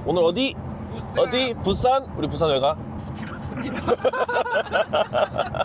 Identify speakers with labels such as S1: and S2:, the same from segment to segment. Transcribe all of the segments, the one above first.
S1: 오늘 어디? 어디? 부산? 우리 부산 왜 가?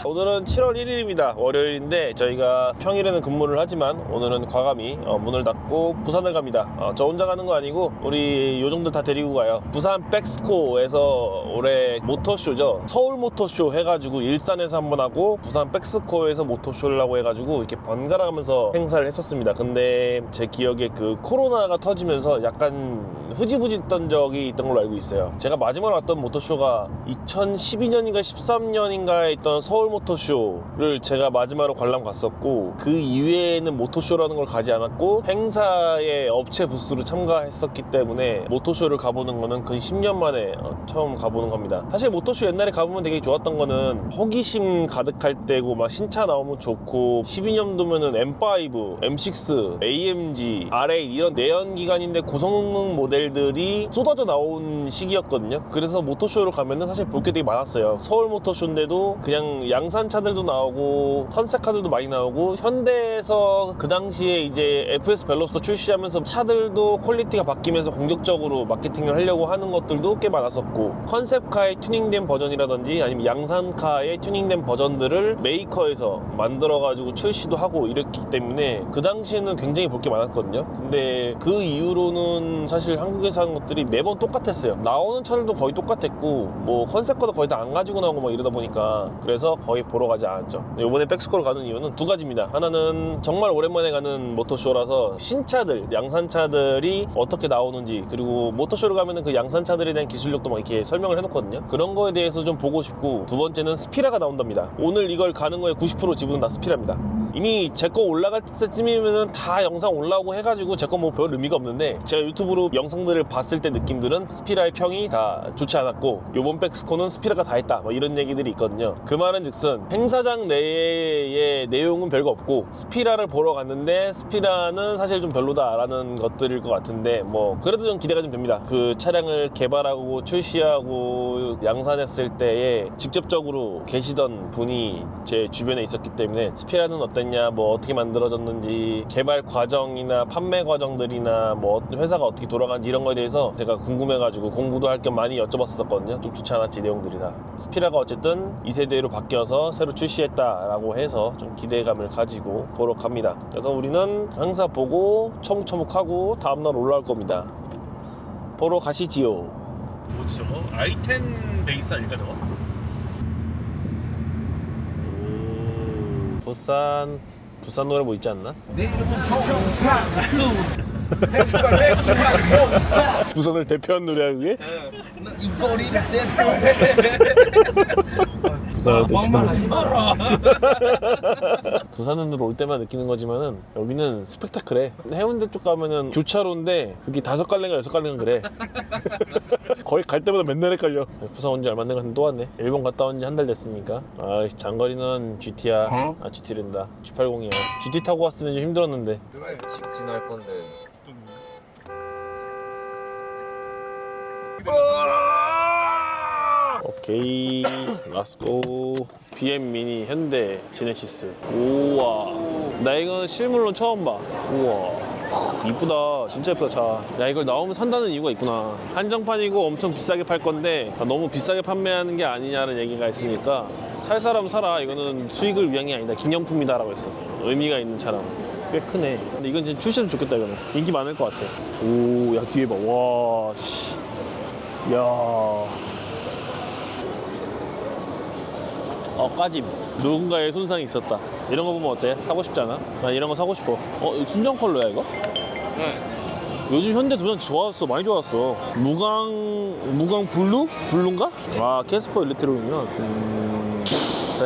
S1: 오늘은 7월 1일입니다. 월요일인데 저희가 평일에는 근무를 하지만 오늘은 과감히 문을 닫고 부산을 갑니다. 저 혼자 가는 거 아니고 우리 요정들 다 데리고 가요. 부산 백스코에서 올해 모터쇼죠. 서울 모터쇼 해가지고 일산에서 한번 하고 부산 백스코에서 모터쇼를 하고 해가지고 이렇게 번갈아 가면서 행사를 했었습니다. 근데 제 기억에 그 코로나가 터지면서 약간 흐지부지 했던 적이 있던 걸로 알고 있어요. 제가 마지막으로 왔던 모터쇼가 2012년인가 13년인가에 있던 서울 모터쇼를 제가 마지막으로 관람 갔었고, 그 이외에는 모터쇼라는 걸 가지 않았고 행사의 업체 부스로 참가했었기 때문에 모터쇼를 가보는 거는 근 10년 만에 처음 가보는 겁니다. 사실 모터쇼 옛날에 가보면 되게 좋았던 거는 호기심 가득할 때고 막 신차 나오면 좋고, 12년도면은 M5, M6, AMG, R8 이런 내연기관인데 고성능 모델들이 쏟아져 나온 시기였거든요. 그래서 모터쇼를 가면은 사실 볼 게 되게 많았어요. 서울 모터쇼인데도 그냥 양산차들도 나오고 컨셉카들도 많이 나오고, 현대에서 그 당시에 이제 FS 벨로서 출시하면서 차들도 퀄리티가 바뀌면서 공격적으로 마케팅을 하려고 하는 것들도 꽤 많았었고, 컨셉카의 튜닝된 버전이라든지 아니면 양산카의 튜닝된 버전들을 메이커에서 만들어가지고 출시도 하고 이랬기 때문에 그 당시에는 굉장히 볼 게 많았거든요. 근데 그 이후로는 사실 한국에서 하는 것들이 매번 똑같았어요. 나오는 차들도 거의 똑같았고, 뭐 컨셉카도 거의 다 안 가지고 나오고 막 이러다 보니까 그래서 거의 보러 가지 않았죠. 이번에 백스코를 가는 이유는 두 가지입니다. 하나는 정말 오랜만에 가는 모터쇼라서 신차들, 양산차들이 어떻게 나오는지, 그리고 모터쇼를 가면은 그 양산차들에 대한 기술력도 막 이렇게 설명을 해놓거든요. 그런 거에 대해서 좀 보고 싶고, 두 번째는 스피라가 나온답니다. 오늘 이걸 가는 거에 90% 지분은 다 스피라입니다. 이미 제 거 올라갈 때쯤이면 다 영상 올라오고 해가지고 제 거 뭐 별 의미가 없는데, 제가 유튜브로 영상들을 봤을 때 느낌들은 스피라의 평이 다 좋지 않았고, 요번 백스코는 스피라가 다 했다 뭐 이런 얘기들이 있거든요. 그 말은 즉슨 행사장 내의 내용은 별거 없고 스피라를 보러 갔는데 스피라는 사실 좀 별로다라는 것들일 것 같은데, 뭐 그래도 좀 기대가 좀 됩니다. 그 차량을 개발하고 출시하고 양산했을 때에 직접적으로 계시던 분이 제 주변에 있었기 때문에 스피라는 어땠냐, 뭐 어떻게 만들어졌는지, 개발 과정이나 판매 과정들이나 뭐 회사가 어떻게 돌아가는지 이런 거에 대해서 제가 궁금해가지고 공부도 할 겸 많이 여쭤봤었거든요. 좀 좋지 않았지 내용들이 다. 스피라가 어쨌든 2세대로 바뀌어서 새로 출시했다라고 해서 좀 기대감을 가지고 보러 갑니다. 그래서 우리는 행사 보고 처묵처묵하고 다음날 올라올 겁니다. 보러 가시지요. 뭐지 저거? i10 베이스 아닐까 저거? 부산 노래 뭐 있지 않나?
S2: 내 이름은 정상수.
S1: 부산을 대표한 노래야 그게?
S2: 이 거리를 대표해.
S1: 부산을
S2: 막말하지 마라.
S1: 부산으로 올 때만 느끼는 거지만은 여기는 스펙타클해. 해운대 쪽 가면은 교차로인데 그게 5갈래인가 6갈래인가 그래. 거의 갈 때마다 맨날 헷갈려. 부산 온 지 얼마 안 돼서 또 왔네. 일본 갔다 온 지 한 달 됐으니까. 아, 장거리는 GT야. 아, GT랜다. G80이야. GT 타고 왔을 때는 좀 힘들었는데.
S3: 직진할 건데.
S1: 오케이, 렛츠고. BM 미니, 현대, 제네시스. 우와, 나 이건 실물로 처음 봐. 우와, 이쁘다. 진짜 예쁘다 차. 야, 이걸 나오면 산다는 이유가 있구나. 한정판이고 엄청 비싸게 팔 건데 너무 비싸게 판매하는 게 아니냐는 얘기가 있으니까 살 사람 사라. 이거는 수익을 위한 게 아니다, 기념품이다 라고 했어. 의미가 있는 차라고. 꽤 크네. 근데 이건 진짜 출시하면 좋겠다. 이거는 인기 많을 것 같아. 오, 야, 뒤에 봐. 와, 씨. 야, 까짐. 누군가의 손상이 있었다. 이런 거 보면 어때? 사고 싶지 않아? 난 이런 거 사고 싶어. 이거 순정 컬러야 이거?
S3: 네.
S1: 요즘 현대 도전 좋았어. 많이 좋았어. 무광 블루? 블루인가? 아, 캐스퍼 일렉트로이군요.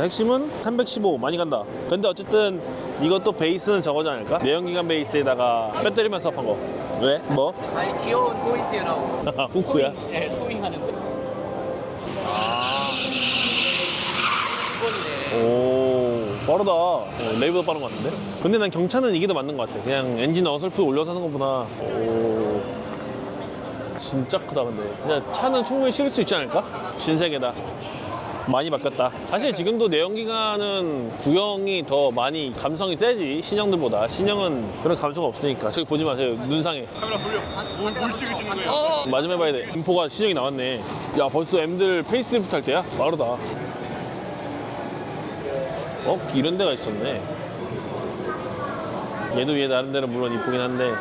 S1: 핵심은 315 많이 간다. 근데 어쨌든 이것도 베이스는 저거지 않을까? 내연기관 베이스에다가 배터리만 수납한 거. 왜? 뭐?
S3: 아니 귀여운 포인트라고.
S1: 후크야?
S3: 네, 토잉하는데.
S1: 오, 빠르다. 레이브도 빠른 것 같은데? 근데 난 경차는 이게 더 맞는 것 같아. 그냥 엔진 어설프 올려서 하는 것보다. 오, 진짜 크다. 근데 그냥 차는 충분히 실을 수 있지 않을까? 신세계다. 많이 바뀌었다. 사실 지금도 내연기관은 구형이 더 많이 감성이 세지, 신형들보다. 신형은 그런 감성 없으니까. 저기 보지 마세요, 눈상에.
S4: 카메라 돌려. 뭘 찍으시는 거예요?
S1: 마지막에 봐야 돼. 김포가 신형이 나왔네. 야, 벌써 M들 페이스리프트 할 때야? 빠르다. 이런 데가 있었네. 얘도 얘 나름대로 물론 이쁘긴 한데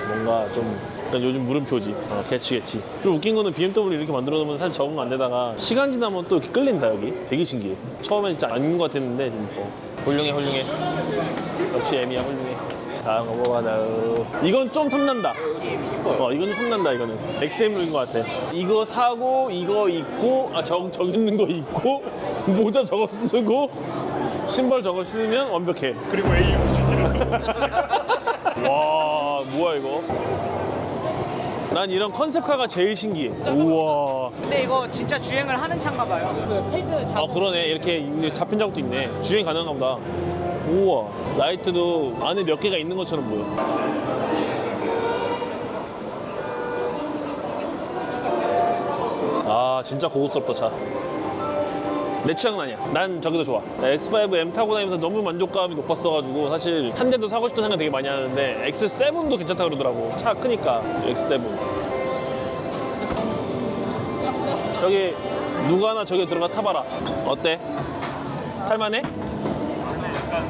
S1: 뭔가 좀 약간 요즘 물음표지. 개치. 그리고 웃긴 거는 BMW 이렇게 만들어 놓으면 사실 적응 안 되다가 시간 지나면 또 이렇게 끌린다. 여기 되게 신기해. 처음엔 진짜 아닌 것 같았는데 지금 또 훌륭해. 역시 M이야. 훌륭해. 다음 넘어가자. 이건 좀 탐난다. 이건 좀 탐난다. 이거는 XM인 것 같아. 이거 사고 이거 입고 저기 있는 거 입고 모자 저거 쓰고 신발 저거 신으면 완벽해.
S4: 그리고 AUCT를
S1: 와, 뭐야 이거? 난 이런 컨셉카가 제일 신기해. 우와.
S3: 근데 이거 진짜 주행을 하는 차인가 봐요. 그 패드 작업.
S1: 그러네. 이렇게 잡힌 자국도 있네. 주행 가능한가 보다. 우와. 라이트도 안에 몇 개가 있는 것처럼 보여. 진짜 고급스럽다 차. 내 취향은 아니야. 난 저게 더 좋아. X5 M 타고 다니면서 너무 만족감이 높았어가지고 사실 한 대도 사고 싶다는 생각 되게 많이 하는데 X7도 괜찮다 그러더라고. 차 크니까 X7. 저기 누구 하나 저기 들어가 타봐라. 어때? 탈만해?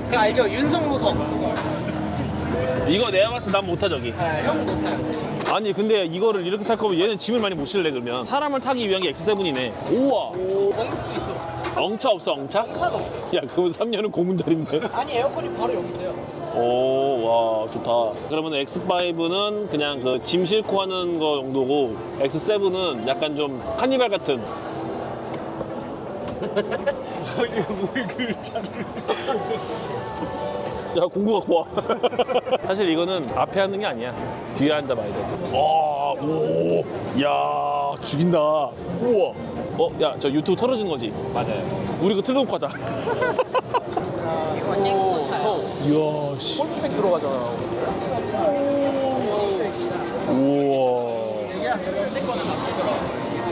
S3: 그 알죠? 윤성무선.
S1: 이거 내가 봤을 때 난 못타 저기.
S3: 형 못타요.
S1: 아니 근데 이거를 이렇게 탈 거면 얘는 짐을 많이 못 실래 그러면. 사람을 타기 위한 게 X7이네. 우와.
S3: 엉터도 있어.
S1: 엉차 없어 엉차?
S3: 차도 없어.
S1: 야 그건 3년은 고문자리인데.
S3: 아니 에어컨이 바로 여기 있어요.
S1: 오, 와, 좋다. 그러면 X5는 그냥 그 짐 싣고 하는 거 정도고, X7은 약간 좀 카니발 같은.
S4: 왜 글자를
S1: 야, 공구 갖고 와. 사실 이거는 앞에 하는 게 아니야. 뒤에 앉아봐야 돼. 와, 오, 야, 죽인다. 우와. 야, 저 유튜브 털어진 거지?
S3: 맞아요.
S1: 우리 그거 틀어놓고 하자.
S3: 이거 텍스터 차요.
S1: 이야, 씨.
S3: 폴팩 들어가잖아.
S1: 우와.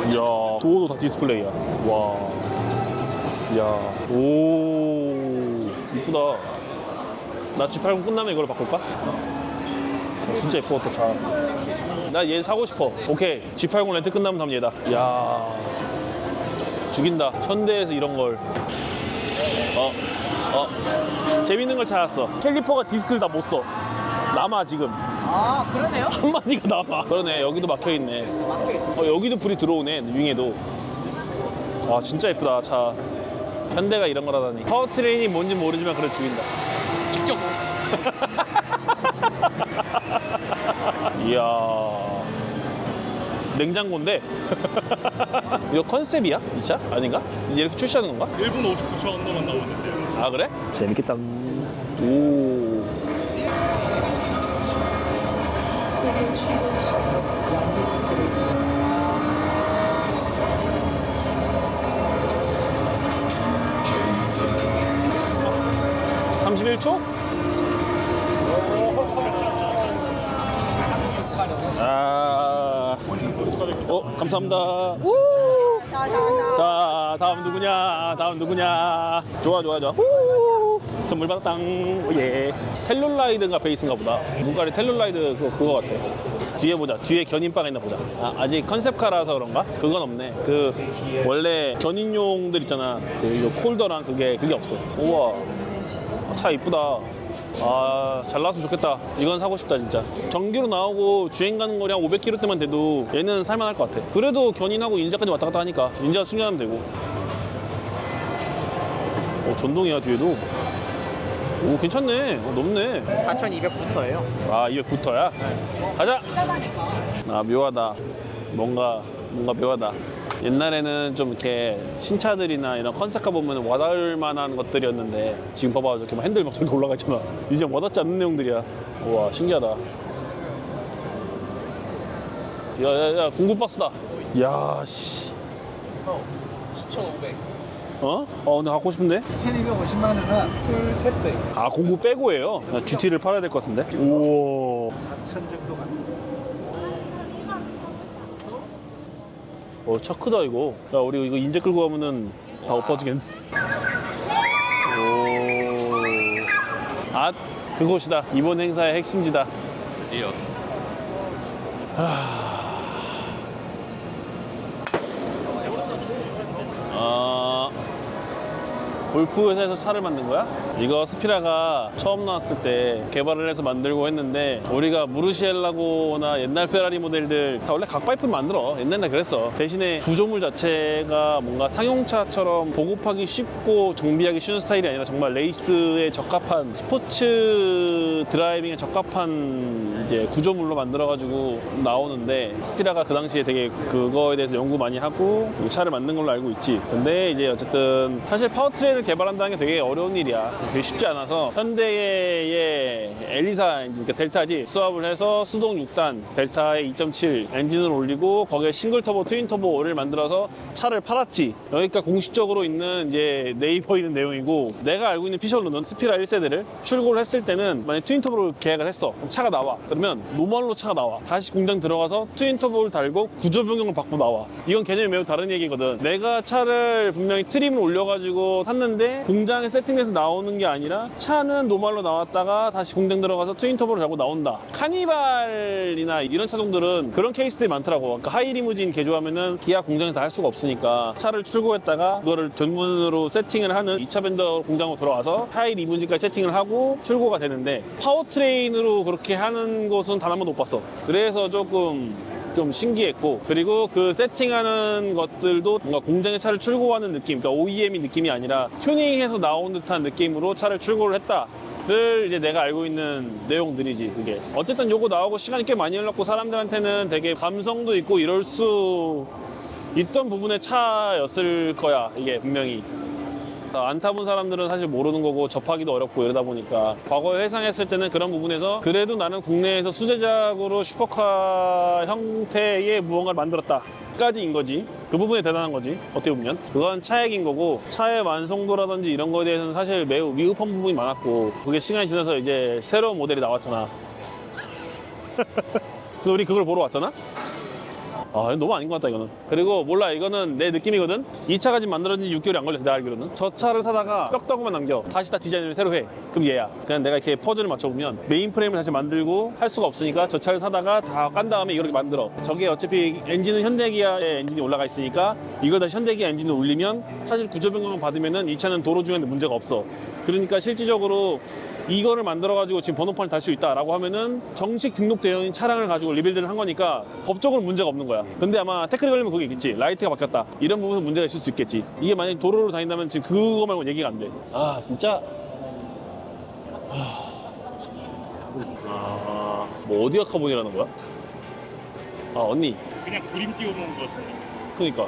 S1: 이야, 도어도 다 디스플레이야. 와. 이야. 오. 이쁘다. 나 G80 끝나면 이걸로 바꿀까? 진짜 예뻤다, 차. 나 얘 사고 싶어. 오케이. G80 렌트 끝나면 다음 얘다. 이야. 죽인다. 현대에서 이런 걸. 재밌는 걸 찾았어. 캘리퍼가 디스크를 다 못 써. 남아, 지금.
S3: 아 그러네요?
S1: 한마디가 남아. 그러네. 여기도 막혀있네. 여기도 불이 들어오네. 윙에도. 와, 진짜 예쁘다, 차. 현대가 이런 거라다니. 파워트레인이 뭔지 모르지만 그래 죽인다.
S3: 이쪽.
S1: 이야. 냉장고인데? 이거 컨셉이야? 이 차? 아닌가? 이제 이렇게 출시하는 건가?
S4: 1분 59초 언더만 나오는데.
S1: 아, 그래? 재밌겠다. 오.
S5: 세계 최고 수준의 양대 스트레이트
S1: 31초? 감사합니다. 자, 다음 누구냐? 좋아. 선물 받았당. 예. 텔룰라이드가 베이스인가 보다. 문가리 텔룰라이드 그거 같아. 뒤에 보자. 뒤에 견인바가 있나 보자. 아직 컨셉카라서 그런가? 그건 없네. 그 원래 견인용들 있잖아. 그 이거 콜더랑 그게 없어. 우와. 차 이쁘다. 잘 나왔으면 좋겠다. 이건 사고 싶다 진짜. 정기로 나오고 주행 가는 거리 한 500km대만 돼도 얘는 살만할 것 같아. 그래도 견인하고 인자까지 왔다 갔다 하니까 인자 충전하면 되고. 전동이야 뒤에도. 오, 괜찮네. 높네.
S3: 4,200부터예요.
S1: 200부터야? 가자. 묘하다. 뭔가 묘하다. 옛날에는 좀 이렇게 신차들이나 이런 컨셉카 보면 와닿을 만한 것들이었는데 지금 봐봐 저렇게 막 핸들 막 저렇게 올라가 있잖아. 이제 와닿지 않는 내용들이야. 우와, 신기하다. 야, 공구 박스다. 야, 씨.
S3: 2,500.
S1: 근데 갖고 싶은데?
S2: 1250만 원은 풀 세트
S1: 공구 빼고예요. 나 GT를 팔아야 될 것 같은데. 우와.
S2: 4천 정도 가는
S1: 차 크다 이거. 야, 우리 이거 인제 끌고 가면은 다 엎어지겠네. 오. 아, 그곳이다. 이번 행사의 핵심지다.
S4: 드디어.
S1: 골프 회사에서 차를 만든 거야? 이거 스피라가 처음 나왔을 때 개발을 해서 만들고 했는데 우리가 무르시엘라고나 옛날 페라리 모델들 다 원래 각파이프를 만들어. 옛날에 그랬어. 대신에 구조물 자체가 뭔가 상용차처럼 보급하기 쉽고 정비하기 쉬운 스타일이 아니라 정말 레이스에 적합한 스포츠 드라이빙에 적합한 이제 구조물로 만들어가지고 나오는데 스피라가 그 당시에 되게 그거에 대해서 연구 많이 하고 이 차를 만든 걸로 알고 있지. 근데 이제 어쨌든 사실 파워트레인을 개발한다는 게 되게 어려운 일이야. 되게 쉽지 않아서 현대의 엘리사 엔진, 그러니까 델타지 수압을 해서 수동 6단 델타의 2.7 엔진을 올리고 거기에 싱글 터보, 트윈 터보를 만들어서 차를 팔았지. 여기가 공식적으로 있는 이제 네이버에 있는 내용이고 내가 알고 있는 피셜로는 스피라 1세대를 출고를 했을 때는 만약 트윈 터보를 계약을 했어. 그럼 차가 나와. 그러면 노멀로 차가 나와. 다시 공장 들어가서 트윈 터보를 달고 구조 변경을 받고 나와. 이건 개념이 매우 다른 얘기거든. 내가 차를 분명히 트림을 올려가지고 탔는데 공장에 세팅돼서 나오는 게 아니라 차는 노멀로 나왔다가 다시 공장 들어가서 트윈 터보를 달고 나온다. 카니발이나 이런 차종들은 그런 케이스들이 많더라고. 그러니까 하이 리무진 개조하면은 기아 공장에서 다 할 수가 없으니까 차를 출고했다가 그거를 전문으로 세팅을 하는 2차 벤더 공장으로 들어와서 하이 리무진까지 세팅을 하고 출고가 되는데 파워트레인으로 그렇게 하는 곳은 단 한 번도 못 봤어. 그래서 조금 좀 신기했고, 그리고 그 세팅하는 것들도 뭔가 공장에 차를 출고하는 느낌, 그러니까 OEM이 느낌이 아니라 튜닝해서 나온 듯한 느낌으로 차를 출고를 했다. 를 이제 내가 알고 있는 내용들이지. 그게 어쨌든 요거 나오고 시간이 꽤 많이 흘렀고 사람들한테는 되게 감성도 있고 이럴 수 있던 부분의 차였을 거야. 이게 분명히 안 타본 사람들은 사실 모르는 거고 접하기도 어렵고 이러다 보니까 과거에 회상했을 때는 그런 부분에서 그래도 나는 국내에서 수제작으로 슈퍼카 형태의 무언가를 만들었다 까지인 거지. 그 부분이 대단한 거지. 어떻게 보면 그건 차액인 거고, 차의 완성도라든지 이런 거에 대해서는 사실 매우 미흡한 부분이 많았고, 그게 시간이 지나서 이제 새로운 모델이 나왔잖아. 근데 우리 그걸 보러 왔잖아. 아, 이건 너무 아닌 것 같다, 이거는. 그리고 몰라, 이거는 내 느낌이거든? 이 차가 지금 만들어진 지 6개월이 안 걸렸어, 내가 알기로는. 저 차를 사다가 뼈다구만 남겨. 다시 다 디자인을 새로 해. 그럼 얘야. 그냥 내가 이렇게 퍼즐을 맞춰보면 메인 프레임을 다시 만들고 할 수가 없으니까 저 차를 사다가 다 깐 다음에 이렇게 만들어. 저게 어차피 엔진은 현대기아의 엔진이 올라가 있으니까 이걸 다시 현대기아 엔진을 올리면 사실 구조 변경을 받으면은 이 차는 도로 중에는 문제가 없어. 그러니까 실질적으로 이거를 만들어가지고 지금 번호판을 달 수 있다라고 하면은 정식 등록되어 있는 차량을 가지고 리빌드를 한 거니까 법적으로 문제가 없는 거야. 근데 아마 태클이 걸리면 그게 있겠지. 라이트가 바뀌었다. 이런 부분은 문제가 있을 수 있겠지. 이게 만약에 도로로 다닌다면 지금 그거 말고 얘기가 안 돼. 아, 진짜. 뭐 어디가 카본이라는 거야? 아, 언니.
S4: 그냥 그림 띄워놓은 것 같은데.
S1: 그니까.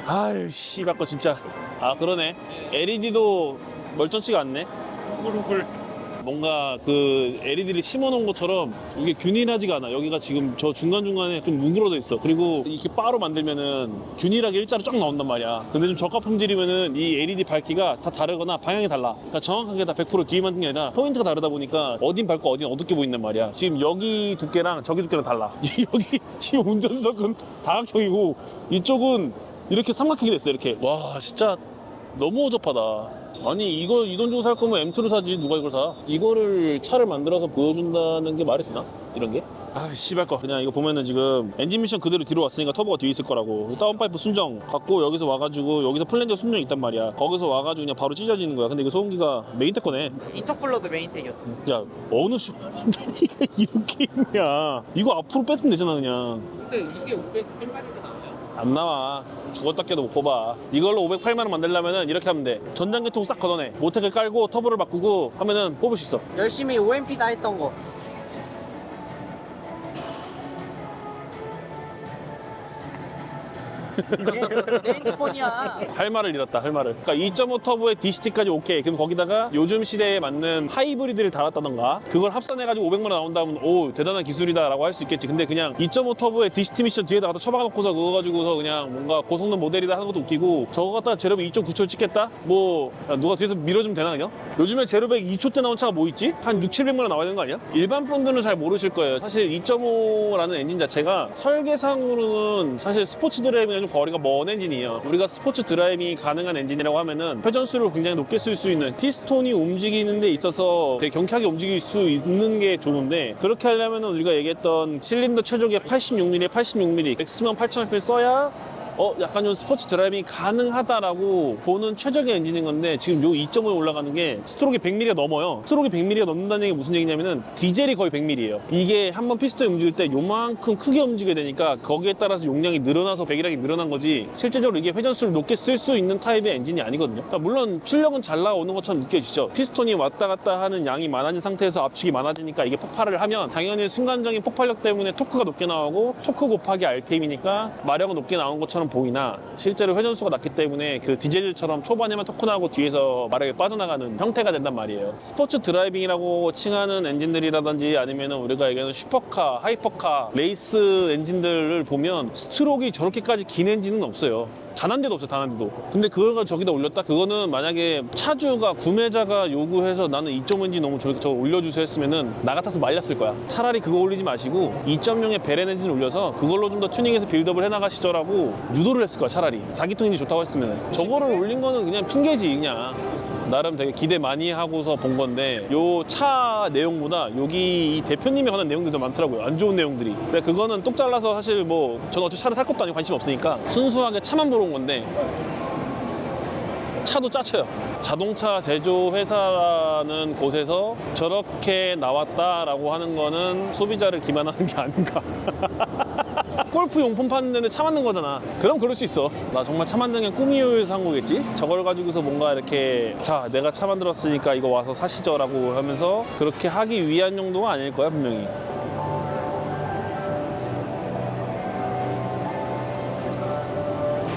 S1: 아유, 씨발 거 진짜. 아, 그러네. LED도 멀쩡치가 않네.
S4: 후불후불.
S1: 뭔가 그 LED를 심어놓은 것처럼 이게 균일하지가 않아. 여기가 지금 저 중간중간에 좀 뭉그러져 있어. 그리고 이렇게 바로 만들면은 균일하게 일자로 쫙 나온단 말이야. 근데 좀 저가 품질이면은 이 LED 밝기가 다 다르거나 방향이 달라. 그러니까 정확하게 다 100% 뒤에 만든 게 아니라 포인트가 다르다 보니까 어딘 밝고 어딘 어둡게 보인단 말이야. 지금 여기 두께랑 저기 두께랑 달라. 여기 지금 운전석은 사각형이고 이쪽은 이렇게 삼각형이 됐어. 이렇게. 와, 진짜 너무 어접하다. 아니, 이거 이 돈 주고 살 거면 M2를 사지. 누가 이걸 사? 이거를 차를 만들어서 보여준다는 게 말이 되나? 이런 게? 아, 씨발 거. 그냥 이거 보면은 지금 엔진 미션 그대로 뒤로 왔으니까 터보가 뒤에 있을 거라고. 다운파이프 순정 갖고 여기서 와가지고 여기서 플랜저 순정 있단 말이야. 거기서 와가지고 그냥 바로 찢어지는 거야. 근데 이거 소음기가 메인텍 거네.
S3: 인터쿨러도 메인텍이었어.
S1: 야, 어느 씨발년이가 이렇게 있냐. 이거 앞으로 뺐으면 되잖아 그냥.
S3: 근데 이게 508마리가 나와요?
S1: 안 나와. 죽었다 깨도 못 뽑아. 이걸로 508만 원 만들려면은 이렇게 하면 돼. 전장계통 싹 걷어내. 모텍을 깔고 터보를 바꾸고 하면은 뽑을 수 있어.
S3: 열심히 OMP 다 했던 거. 내 핸드폰이야.
S1: 할 말을 잃었다, 할 말을. 그러니까 2.5 터보에 DCT까지 오케이. 그럼 거기다가 요즘 시대에 맞는 하이브리드를 달았다던가 그걸 합산해가지고 500만 원 나온다면 오 대단한 기술이다라고 할 수 있겠지. 근데 그냥 2.5 터보에 DCT 미션 뒤에다 갖다 처박아놓고서 그거 가지고서 그냥 뭔가 고성능 모델이다 하는 것도 웃기고 저거 갖다가 제로백 2.9초 찍겠다? 뭐 야, 누가 뒤에서 밀어주면 되나 그냥? 요즘에 제로백 2초 때 나온 차가 뭐 있지? 한 6, 700만 원 나와야 되는 거 아니야? 일반 분들은 잘 모르실 거예요. 사실 2.5라는 엔진 자체가 설계상으로는 사실 스포츠 드라이빙과 좀 거리가 먼 엔진이에요. 우리가 스포츠 드라이빙이 가능한 엔진이라고 하면은 회전수를 굉장히 높게 쓸 수 있는 피스톤이 움직이는 데 있어서 되게 경쾌하게 움직일 수 있는 게 좋은데 그렇게 하려면은 우리가 얘기했던 실린더 최적의 86mm, 86mm 맥시멈 8000rpm 써야 약간 좀 스포츠 드라이빙이 가능하다라고 보는 최적의 엔진인 건데 지금 요 2.5에 올라가는 게 스트로크가 100mm가 넘어요. 스트로크가 100mm가 넘는다는 얘기 무슨 얘기냐면은 디젤이 거의 100mm예요. 이게 한번 피스톤이 움직일 때 요만큼 크게 움직여야 되니까 거기에 따라서 용량이 늘어나서 배기량이 늘어난 거지 실제적으로 이게 회전수를 높게 쓸 수 있는 타입의 엔진이 아니거든요. 그러니까 물론 출력은 잘 나오는 것처럼 느껴지죠. 피스톤이 왔다 갔다 하는 양이 많아진 상태에서 압축이 많아지니까 이게 폭발을 하면 당연히 순간적인 폭발력 때문에 토크가 높게 나오고 토크 곱하기 RPM이니까 마력은 높게 나온 것처럼 보이나 실제로 회전수가 낮기 때문에 그 디젤처럼 초반에만 토크 나고 뒤에서 마력이 빠져나가는 형태가 된단 말이에요. 스포츠 드라이빙이라고 칭하는 엔진들이라든지 아니면 우리가 얘기하는 슈퍼카, 하이퍼카, 레이스 엔진들을 보면 스트로크가 저렇게까지 긴 엔진은 없어요. 단 한 대도 없어요, 단 한 대도. 근데 그걸 저기다 올렸다? 그거는 만약에 차주가, 구매자가 요구해서 나는 2.5 엔진 너무 저거 올려주세요 했으면은 나 같아서 말렸을 거야. 차라리 그거 올리지 마시고 2.0의 베렌 엔진 올려서 그걸로 좀 더 튜닝해서 빌드업을 해나가시죠라고 유도를 했을 거야, 차라리. 4기통 엔진 좋다고 했으면. 저거를 올린 거는 그냥 핑계지, 그냥. 나름 되게 기대 많이 하고서 본 건데 요 차 내용보다 여기 이 대표님이 하는 내용들이 더 많더라고요. 안 좋은 내용들이. 근데 그거는 똑 잘라서 사실 뭐 저는 어차피 차를 살 것도 아니고 관심 없으니까 순수하게 차만 보러 온 건데 차도 짜쳐요. 자동차 제조 회사라는 곳에서 저렇게 나왔다라고 하는 거는 소비자를 기만하는 게 아닌가. 골프 용품 파는 데는 차 만든 거잖아. 그럼 그럴 수 있어. 나 정말 차 만드는 게 꿈이어서 한 거겠지? 저걸 가지고서 뭔가 이렇게 자 내가 차 만들었으니까 이거 와서 사시죠 라고 하면서 그렇게 하기 위한 용도가 아닐 거야 분명히.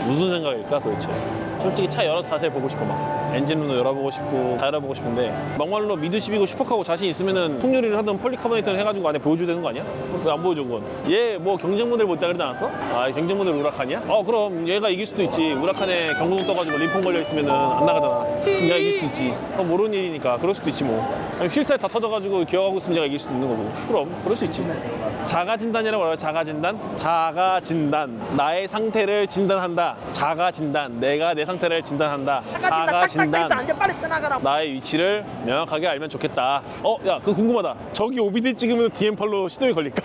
S1: 무슨 생각일까 도대체? 솔직히 차 열어서 자세히 보고 싶어. 막 엔진룸도 열어보고 싶고 다 열어보고 싶은데 막말로 미드십이고 슈퍼카고 자신 있으면은 통유리를 하든 폴리카보네이트를 해가지고 안에 보여줘야 되는 거 아니야? 왜 안 보여준 건? 얘 뭐 경쟁 모델 못 있다 그러지 않았어? 아 경쟁 모델 우라칸이야? 그럼 얘가 이길 수도 있지. 우라칸에 경고등 떠가지고 림폰 걸려 있으면은 안 나가잖아. 얘가 이길 수도 있지. 모르는 일이니까 그럴 수도 있지 뭐. 아니, 휠타입 다 터져가지고 기어가고 있으면 얘가 이길 수도 있는 거고. 그럼 그럴 수 있지. 자가 진단이라고 해요. 자가 진단? 자가 진단. 나의 상태를 진단한다. 자가 진단. 내가 내 상태를 진단한다. 자가 진단.
S3: 빨리 떠나가라.
S1: 나의 위치를 명확하게 알면 좋겠다. 야, 그거 궁금하다. 저기 OBD 찍으면 DM8로 시동이 걸릴까?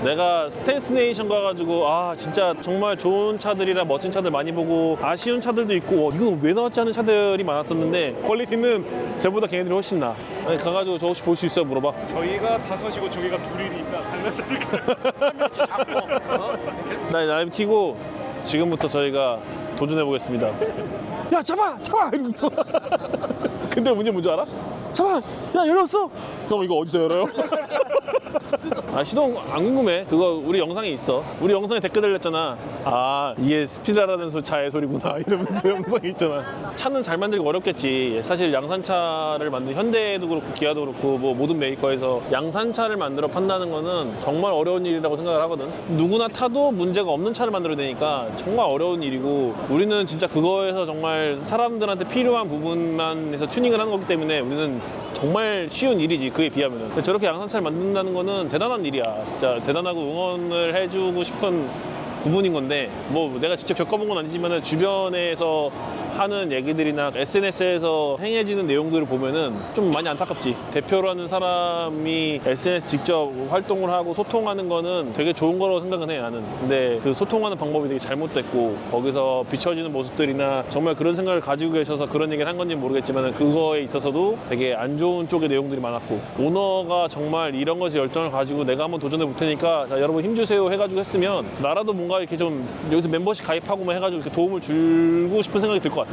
S1: 내가 스탠스 네이션 가가지고 진짜 정말 좋은 차들이라 멋진 차들 많이 보고 아쉬운 차들도 있고 이건 왜 나왔지 않은 차들이 많았었는데 퀄리티는 쟤보다 걔네들이 훨씬 나. 아니, 가가지고 저 혹시 볼 수 있어요? 물어봐.
S4: 저희가 다섯이고 저기가 둘이니까 달라질까요?
S1: 나 라이브 키고 지금부터 저희가 도전해 보겠습니다. 야 잡아 이러면서. 근데 문제 뭔지 알아? 잡아 야 열었어. 형 이거 어디서 열어요? 시동 안 궁금해. 그거 우리 영상에 있어. 우리 영상에 댓글 달렸잖아. 이게 스피드라는 차의 소리구나 이러면서 영상이 있잖아. 차는 잘 만들기 어렵겠지. 사실 양산차를 만든 현대도 그렇고 기아도 그렇고 뭐 모든 메이커에서 양산차를 만들어 판다는 거는 정말 어려운 일이라고 생각을 하거든. 누구나 타도 문제가 없는 차를 만들어야 되니까 정말 어려운 일이고 우리는 진짜 그거에서 정말 사람들한테 필요한 부분만 해서 튜닝을 하는 거기 때문에 우리는 정말 쉬운 일이지 그에 비하면은. 저렇게 양산차를 만든다는 거는 대단한 일이야. 진짜 대단하고 응원을 해주고 싶은 부분인 건데 뭐 내가 직접 겪어본 건 아니지만 주변에서 하는 얘기들이나 SNS에서 행해지는 내용들을 보면은 좀 많이 안타깝지. 대표라는 사람이 SNS 직접 활동을 하고 소통하는 거는 되게 좋은 거라고 생각은 해 나는. 근데 그 소통하는 방법이 되게 잘못됐고 거기서 비춰지는 모습들이나 정말 그런 생각을 가지고 계셔서 그런 얘기를 한 건지 모르겠지만 그거에 있어서도 되게 안 좋은 쪽의 내용들이 많았고 오너가 정말 이런 것에 열정을 가지고 내가 한번 도전해 볼 테니까 자, 여러분 힘주세요 해가지고 했으면 나라도 뭔가 이렇게 좀 여기서 멤버십 가입하고 뭐 해가지고 이렇게 도움을 주고 싶은 생각이 들 것 같아.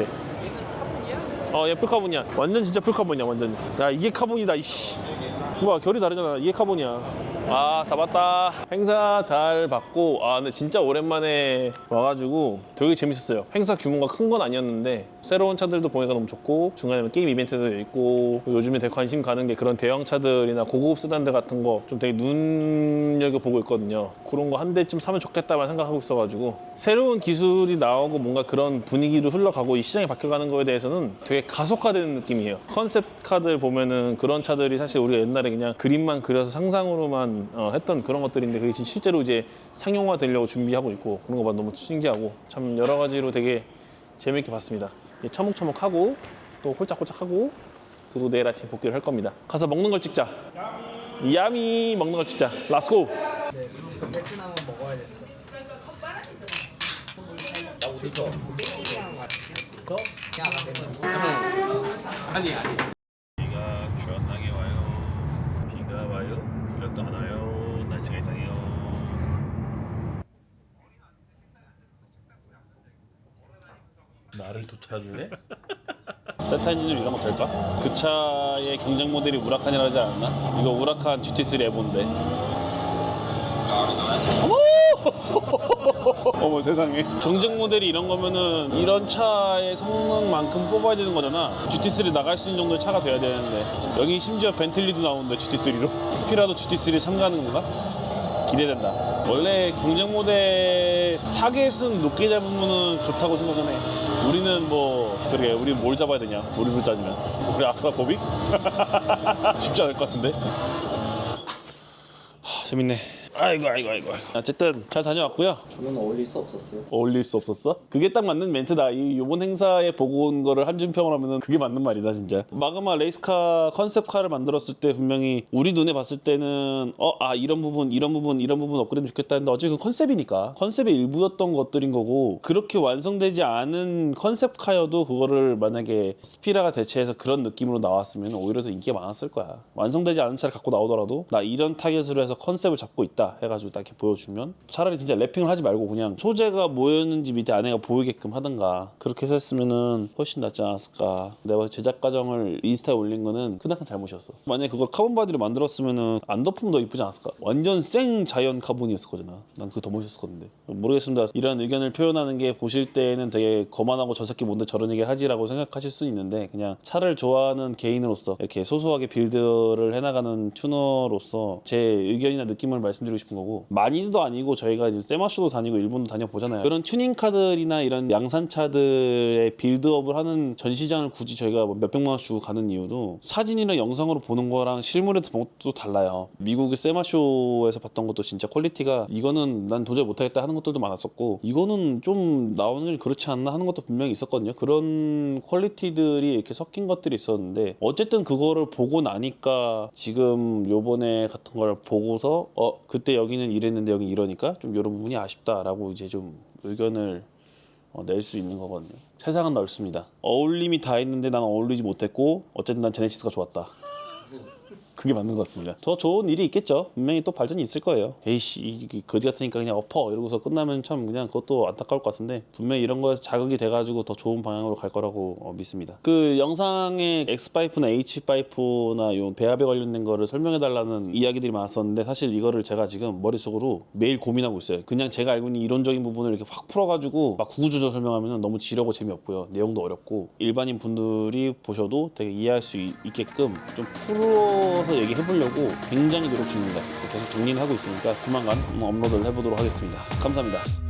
S1: 얘 풀카본이야. 완전 진짜 풀카본이야 완전. 야 이게 카본이다 이씨. 우와, 결이 다르잖아. 이게 카본이야. 아, 다 봤다. 행사 잘 봤고, 아, 근데 진짜 오랜만에 와가지고 되게 재밌었어요. 행사 규모가 큰 건 아니었는데 새로운 차들도 보니까 너무 좋고, 중간에 게임 이벤트도 있고, 요즘에 되게 관심 가는 게 그런 대형 차들이나 고급 세단들 같은 거 좀 되게 눈여겨보고 있거든요. 그런 거 한 대쯤 사면 좋겠다만 생각하고 있어가지고, 새로운 기술이 나오고 뭔가 그런 분위기로 흘러가고 이 시장이 바뀌어가는 거에 대해서는 되게 가속화되는 느낌이에요. 컨셉 카들 보면은 그런 차들이 사실 우리가 옛날에 그냥 그림만 그려서 상상으로만 했던 그런 것들인데, 그게 실제로 이제 상용화 되려고 준비하고 있고, 그런 거 봐 너무 신기하고 참 여러 가지로 되게 재밌게 봤습니다. 처묵처묵하고 또 홀짝홀짝하고, 그리고 내일 아침 복귀를 할 겁니다. 가서 먹는 걸 찍자. 야미 먹는 걸 찍자. 렛츠고.
S3: 네, 베트남은 먹어야 됐어.
S1: 비가 시원하게 와요. 비가 와요. 비가 또 안 와요. 날씨가 이상해요. 나를 쫓아줄래? 세타 엔진으로 이런 거 될까? 그 차의 경쟁 모델이 우라칸이라 하지 않았나? 이거 우라칸 GT3 에보인데. 어머 세상에. 경쟁 모델이 이런 거면은 이런 차의 성능만큼 뽑아야 되는 거잖아. GT3 나갈 수 있는 정도의 차가 돼야 되는데, 여기 심지어 벤틀리도 나오는데 GT3로 스피라도 GT3 참가하는 건가? 기대된다. 원래 경쟁 모델 타겟은 높게 잡으면 좋다고 생각은 해. 우리는 뭐 그래, 우리 뭘 잡아야 되냐? 우리로 따지면 우리 아크라 고빅? 쉽지 않을 것 같은데. 재밌네. 아이고. 어쨌든 잘 다녀왔고요.
S6: 저는 어울릴 수 없었어요.
S1: 어울릴 수 없었어? 그게 딱 맞는 멘트다. 이번 행사에 보고 온 거를 한줌 평을 하면은 그게 맞는 말이다 진짜. 마그마 레이스카 컨셉카를 만들었을 때 분명히 우리 눈에 봤을 때는 이런 부분 업그레이드 좋겠다 했는데, 어차피 그 컨셉이니까 컨셉의 일부였던 것들인 거고, 그렇게 완성되지 않은 컨셉카여도 그거를 만약에 스피라가 대체해서 그런 느낌으로 나왔으면 오히려 더 인기가 많았을 거야. 완성되지 않은 차를 갖고 나오더라도 나 이런 타겟으로 해서 컨셉을 잡고 있다 해가지고 딱 이렇게 보여주면, 차라리 진짜 랩핑을 하지 말고 그냥 소재가 뭐였는지 밑에 안에가 보이게끔 하든가 그렇게 해서 했으면은 훨씬 낫지 않았을까. 내가 제작 과정을 인스타에 올린 거는 그나큰 잘못이었어. 만약에 그걸 카본 바디로 만들었으면은 안 덮으면 더 이쁘지 않았을까. 완전 생 자이언 카본이었을 거잖아. 난 그거 더 멋있었을 건데. 모르겠습니다. 이런 의견을 표현하는 게 보실 때는 되게 거만하고 저 새끼 뭔데 저런 얘기를 하지라고 생각하실 수 있는데, 그냥 차를 좋아하는 개인으로서 이렇게 소소하게 빌드를 해나가는 튜너로서 제 의견이나 느낌을 말씀드리고 싶은 거고, 많이도 아니고 저희가 이제 세마쇼도 다니고 일본도 다녀보잖아요. 그런 튜닝카들이나 이런 양산차들의 빌드업을 하는 전시장을 굳이 저희가 뭐 몇백만 원씩 주고 가는 이유도, 사진이나 영상으로 보는 거랑 실물에서 보는 것도 달라요. 미국의 세마쇼에서 봤던 것도 진짜 퀄리티가, 이거는 난 도저히 못하겠다 하는 것들도 많았었고, 이거는 좀 나오는 게 그렇지 않나 하는 것도 분명히 있었거든요. 그런 퀄리티들이 이렇게 섞인 것들이 있었는데, 어쨌든 그거를 보고 나니까 지금 요번에 같은 걸 보고서 그때 여기는 이랬는데 여기 이러니까 좀 이런 부분이 아쉽다라고 이제 좀 의견을 낼 수 있는 거거든요. 세상은 넓습니다. 어울림이 다 있는데 난 어울리지 못했고, 어쨌든 난 제네시스가 좋았다. 그게 맞는 것 같습니다. 더 좋은 일이 있겠죠. 분명히 또 발전이 있을 거예요. 에이씨 이 거지 같으니까 그냥 엎어 이러고서 끝나면 참 그냥 그것도 안타까울 것 같은데, 분명히 이런 거에서 자극이 돼가지고 더 좋은 방향으로 갈 거라고 믿습니다. 그 영상에 X파이프나 H파이프나 요 배합에 관련된 거를 설명해 달라는 이야기들이 많았었는데, 사실 이거를 제가 지금 머릿속으로 매일 고민하고 있어요. 그냥 제가 알고 있는 이론적인 부분을 이렇게 확 풀어가지고 막 구구조절 설명하면 너무 지루하고 재미없고요. 내용도 어렵고, 일반인 분들이 보셔도 되게 이해할 수 있게끔 좀 풀어서 얘기해보려고 굉장히 노력 중입니다. 계속 정리는 하고 있으니까 조만간 업로드를 해보도록 하겠습니다. 감사합니다.